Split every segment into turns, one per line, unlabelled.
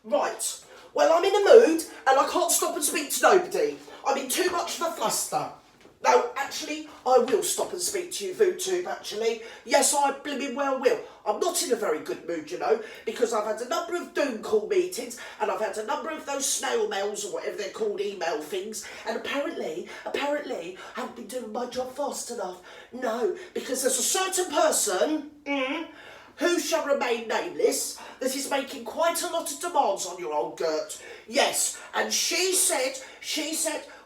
Right. Well, I'm in a mood and I can't stop and speak to nobody. I'm in too much of a fluster. No, actually, I will stop and speak to you, VooTube, actually. Yes, I blimmin' well will. I'm not in a very good mood, you know, because I've had a number of Doom call meetings and I've had a number of those snail mails or whatever they're called, email things, and apparently, I haven't been doing my job fast enough. No, because there's a certain person, who shall remain nameless, that is making quite a lot of demands on your old Gert. Yes, and she said,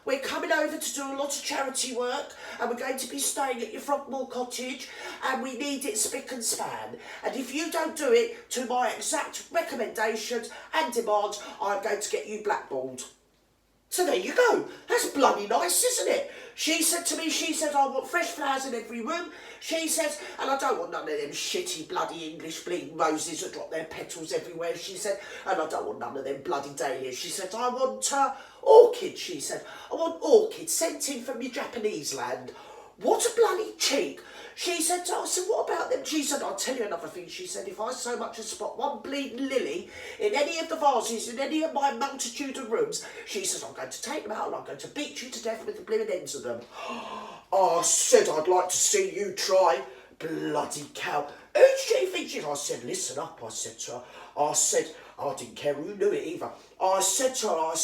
we're coming over to do a lot of charity work and we're going to be staying at your Frogmore cottage and we need it spick and span. And if you don't do it to my exact recommendations and demands, I'm going to get you blackballed. So there you go. That's bloody nice, isn't it? She said to me, I want fresh flowers in every room. She says, and I don't want none of them shitty bloody English bleeding roses that drop their petals everywhere, she said, and I don't want none of them bloody dahlias. She said, I want orchids, she said. I want orchids sent in from your Japanese land. What a bloody cheek. She said, I said, what about them? She said, I'll tell you another thing. She said, if I so much as spot one bleeding lily in any of the vases, in any of my multitude of rooms, she says, I'm going to take them out and I'm going to beat you to death with the blooming ends of them. I said, I'd like to see you try. Bloody cow. Who did she think she is? I said, listen up, I said to her. I didn't care who knew it either. I said to her,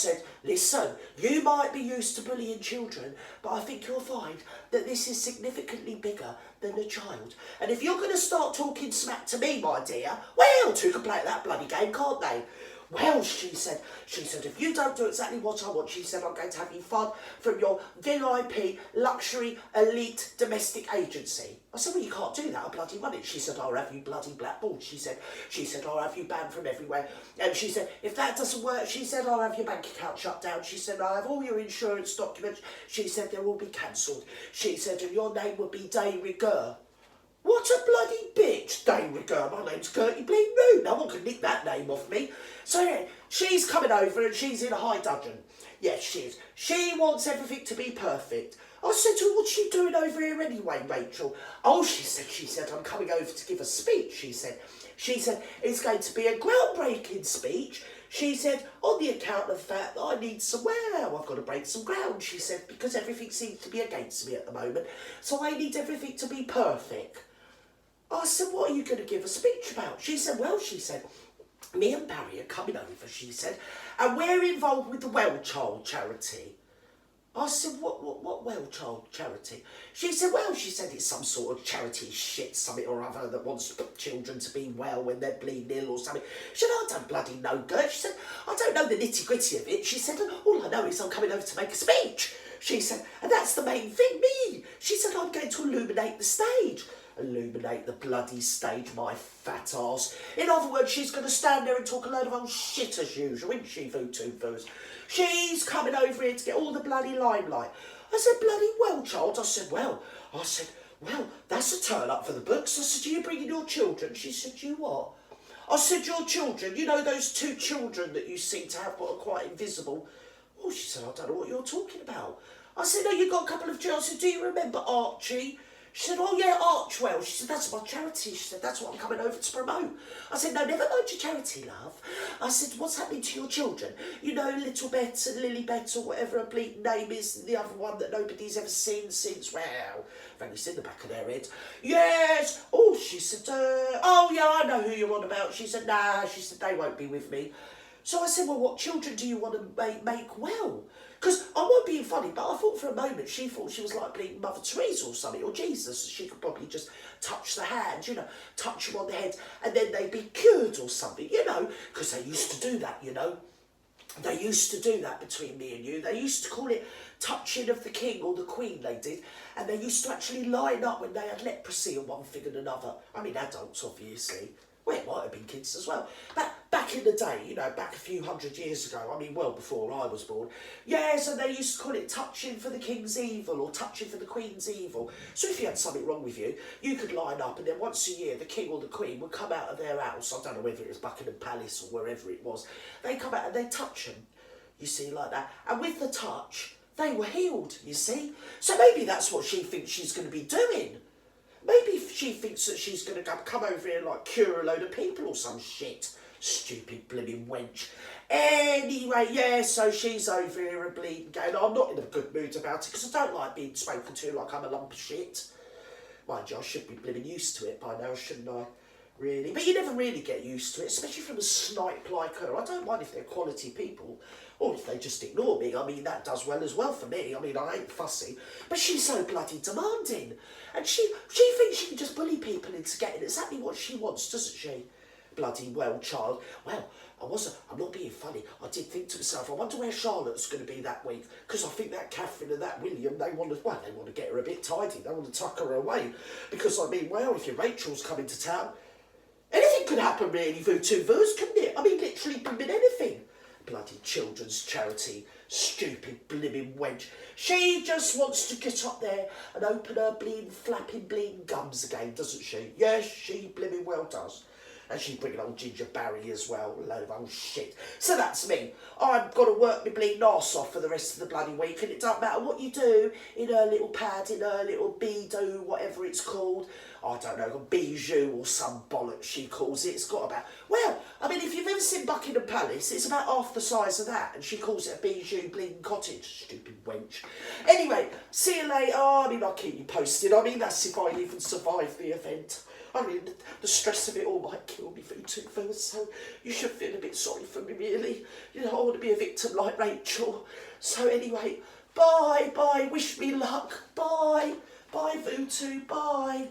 listen, you might be used to bullying children, but I think you'll find that this is significantly bigger than a child. And if you're going to start talking smack to me, my dear, well, two can play at that bloody game, can't they? Well, she said, if you don't do exactly what I want, she said, I'm going to have you fun from your VIP, luxury, elite domestic agency. I said, well, you can't do that, I bloody run it. She said, I'll have you bloody blackballed. She said, I'll have you banned from everywhere. And she said, if that doesn't work, she said, I'll have your bank account shut down. She said, I'll have all your insurance documents. She said, they'll all be cancelled. She said, and your name will be de rigueur. What a bloody bitch, de rigueur. My name's Gertie Bleed Rude. No one can nick that name off me. So yeah, she's coming over and she's in a high dudgeon. Yes, she is. She wants everything to be perfect. I said to her, what's she doing over here anyway, Rachel? Oh, she said, I'm coming over to give a speech, she said, it's going to be a groundbreaking speech. She said, on the account of the fact that I need some, well, I've got to break some ground, she said, because everything seems to be against me at the moment. So I need everything to be perfect. I said, what are you going to give a speech about? She said, me and Barry are coming over, she said, and we're involved with the Well Child charity. I said, what Well Child charity? She said, it's some sort of charity shit, something or other that wants children to be well when they're bleeding ill or something. She said, I don't bloody know, Gert. She said, I don't know the nitty-gritty of it. She said, all I know is I'm coming over to make a speech. She said, and that's the main thing, me. She said, I'm going to illuminate the stage. Illuminate the bloody stage, my fat arse. In other words, she's going to stand there and talk a load of old shit as usual, isn't she, VooTube? She's coming over here to get all the bloody limelight. I said, bloody well, child. I said, well, that's a turn up for the books. I said, are you bringing your children? She said, you what? I said, your children, you know those two children that you seem to have but are quite invisible? Oh, she said, I don't know what you're talking about. I said, no, you've got a couple of children. I said, do you remember Archie? She said, oh yeah, Archwell. She said, that's my charity. She said, that's what I'm coming over to promote. I said, no, never mind your charity, love. I said, what's happening to your children? You know, Little Bet and Lilybet or whatever her bleeding name is, the other one that nobody's ever seen since, well, I've only seen the back of their heads. Yes. Oh, she said, oh yeah, I know who you're on about. She said, nah, she said, they won't be with me. So I said, well, what children do you want to make well? Because I won't be funny, but I thought for a moment she thought she was like bleeding Mother Teresa or something, or Jesus. She could probably just touch the hand, you know, touch them on the head, and then they'd be cured or something, you know, because they used to do that, you know. They used to do that between me and you. They used to call it touching of the king or the queen, they did. And they used to actually line up when they had leprosy or one thing and another. I mean, adults, obviously. Well, it might have been kids as well. But back in the day, you know, back a few hundred years ago, I mean, well before I was born, yeah, so they used to call it touching for the king's evil or touching for the queen's evil. So if you had something wrong with you, you could line up and then once a year, the king or the queen would come out of their house, I don't know whether it was Buckingham Palace or wherever it was, they come out and they touch them, you see, like that. And with the touch, they were healed, you see. So maybe that's what she thinks she's going to be doing. Maybe she thinks that she's going to come over here and like cure a load of people or some shit. Stupid blimmin' wench. Anyway, yeah, so she's over here and bleeding going. I'm not in a good mood about it because I don't like being spoken to like I'm a lump of shit. Mind you, I should be blimmin' used to it by now, shouldn't I? Really? But you never really get used to it, especially from a snipe like her. I don't mind if they're quality people, or if they just ignore me. I mean, that does well as well for me. I mean, I ain't fussy. But she's so bloody demanding. And she thinks she can just bully people into getting exactly what she wants, doesn't she? Bloody well, child. Well, I'm not being funny. I did think to myself, I wonder where Charlotte's going to be that week. Because I think that Catherine and that William, they want to get her a bit tidy. They want to tuck her away. Because, I mean, well, if your Rachel's coming to town, anything could happen really, Voodoo Voos, couldn't it? I mean, literally blimmin' anything. Bloody children's charity, stupid blimmin' wench. She just wants to get up there and open her flapping gums again, doesn't she? Yes, she blimmin' well does. And she's bringing old Ginger Barry as well, a load of old shit. So that's me. I've got to work my bleeding arse off for the rest of the bloody week, and it don't matter what you do in her little pad, in her little bidou, whatever it's called. I don't know, a bijou or some bollocks she calls it. It's got about, well, I mean, if you've ever seen Buckingham Palace, it's about half the size of that, and she calls it a bijou bleeding cottage, stupid wench. Anyway, see you later. Oh, I mean, I'll keep you posted. I mean, that's if I even survive the event. I mean, the stress of it all might kill me too first, so you should feel a bit sorry for me, really. You know, I want to be a victim like Rachel. So anyway, bye, wish me luck, bye, Voodoo, bye.